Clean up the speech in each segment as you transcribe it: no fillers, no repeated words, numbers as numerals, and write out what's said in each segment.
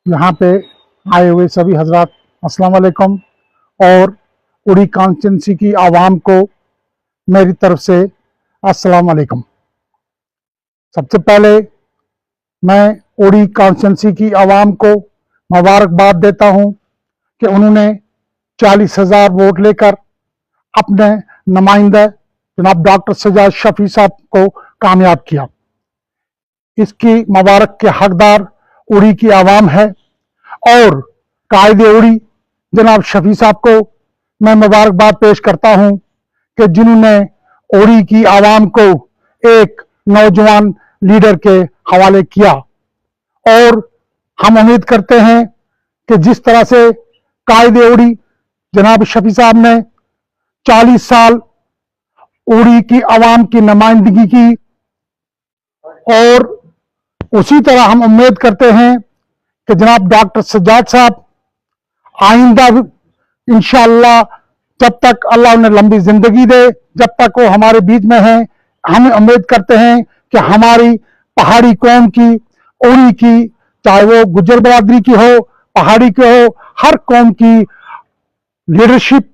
यहाँ पे आए हुए सभी हजरात अस्सलाम वालेकुम और उड़ी कॉन्स्टिट्यूंसी की आवाम को मेरी तरफ से अस्सलाम वालेकुम। सबसे पहले मैं उड़ी कॉन्स्टिट्यूंसी की आवाम को मुबारकबाद देता हूँ कि उन्होंने 40,000 वोट लेकर अपने नुमाइंदा जनाब डॉक्टर सजाद शफी साहब को कामयाब किया। इसकी मुबारक के हकदार उड़ी की आवाम है और कायदे उड़ी जनाब शफी साहब को मैं मुबारकबाद पेश करता हूं कि जिन्होंने उड़ी की आवाम को एक नौजवान लीडर के हवाले किया। और हम उम्मीद करते हैं कि जिस तरह से कायदे उड़ी जनाब शफी साहब ने 40 साल उड़ी की आवाम की नुमाइंदगी की, और उसी तरह हम उम्मीद करते हैं कि जनाब डॉक्टर सज्जाद साहब आइंदा इंशाअल्लाह जब तक अल्लाह उन्हें लंबी जिंदगी दे, जब तक वो हमारे बीच में हैं, हम उम्मीद करते हैं कि हमारी पहाड़ी कौम की, उड़ी की, चाहे वो गुज्जर बरादरी की हो, पहाड़ी की हो, हर कौम की लीडरशिप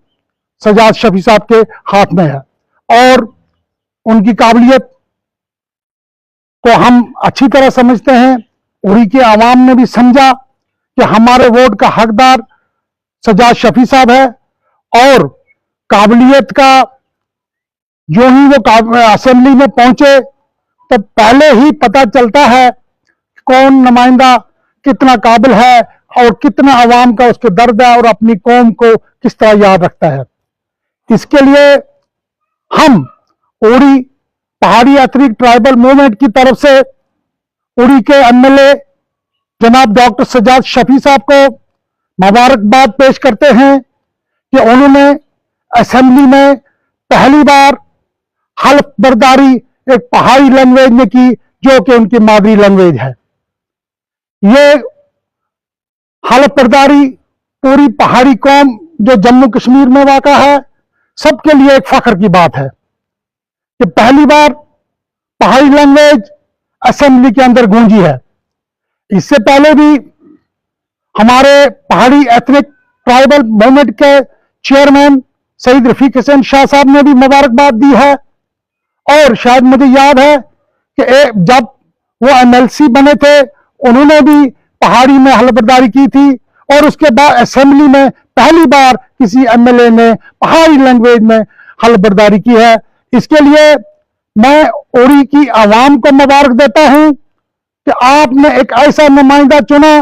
सज्जाद शफी साहब के हाथ में है। और उनकी काबिलियत को हम अच्छी तरह समझते हैं। उड़ी के आवाम ने भी समझा कि हमारे वोट का हकदार सज्जाद शफी साहब है, और काबिलियत का जो ही वो असेंबली में पहुंचे तो पहले ही पता चलता है कौन नुमाइंदा कितना काबिल है और कितना आवाम का उसके दर्द है और अपनी कौम को किस तरह याद रखता है। इसके लिए हम उड़ी पहाड़ी एथनिक ट्राइबल मूवमेंट की तरफ से उड़ी के एमएलए जनाब डॉक्टर सज्जाद शफी साहब को मुबारकबाद पेश करते हैं कि उन्होंने असेंबली में पहली बार हल्फ बर्दारी एक पहाड़ी लैंग्वेज में की, जो कि उनकी मादरी लैंग्वेज है। ये हल्फ बर्दारी पूरी पहाड़ी कौम जो जम्मू कश्मीर में वाक़ा है सबके लिए एक फख्र की बात है कि पहली बार पहाड़ी लैंग्वेज असेंबली के अंदर गूंजी है। इससे पहले भी हमारे पहाड़ी एथनिक ट्राइबल मूवमेंट के चेयरमैन सईद रफीक हुसैन शाह साहब ने भी मुबारकबाद दी है, और शायद मुझे याद है कि जब वो एमएलसी बने थे उन्होंने भी पहाड़ी में हल्फबर्दारी की थी, और उसके बाद असेंबली में पहली बार किसी एमएलए ने पहाड़ी लैंग्वेज में हल्फबर्दारी की है। इसके लिए मैं उड़ी की आवाम को मुबारक देता हूं कि आपने एक ऐसा नुमाइंदा चुना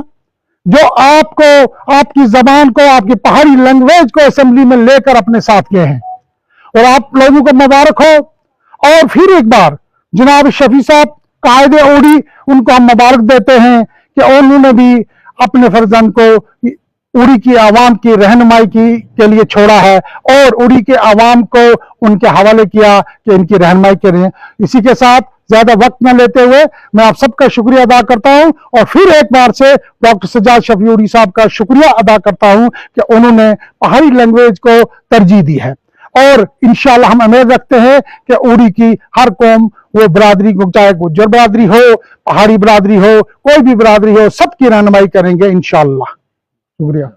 जो आपको, आपकी जबान को, आपकी पहाड़ी लैंग्वेज को असेंबली में लेकर अपने साथ गए हैं, और आप लोगों को मुबारक हो। और फिर एक बार जनाब शफी साहब कायदे उड़ी, उनको हम मुबारक देते हैं कि उन्होंने भी अपने फर्जंद को उड़ी की आवाम की रहनुमाई के लिए छोड़ा है और उड़ी के आवाम को उनके हवाले किया कि इनकी रहनुमाई करें। इसी के साथ ज्यादा वक्त न लेते हुए मैं आप सबका शुक्रिया अदा करता हूं, और फिर एक बार से डॉक्टर सज्जाद शफी उड़ी साहब का शुक्रिया अदा करता हूं कि उन्होंने पहाड़ी लैंग्वेज को तरजीह दी है। और इंशाअल्लाह हम उम्मीद रखते हैं कि उड़ी की हर कौम, वो बरादरी को, चाहे गुज्जर बरादरी हो, पहाड़ी बरादरी हो, कोई भी बरादरी हो, सबकी रहनुमाई करेंगे इंशाअल्लाह। शुक्रिया।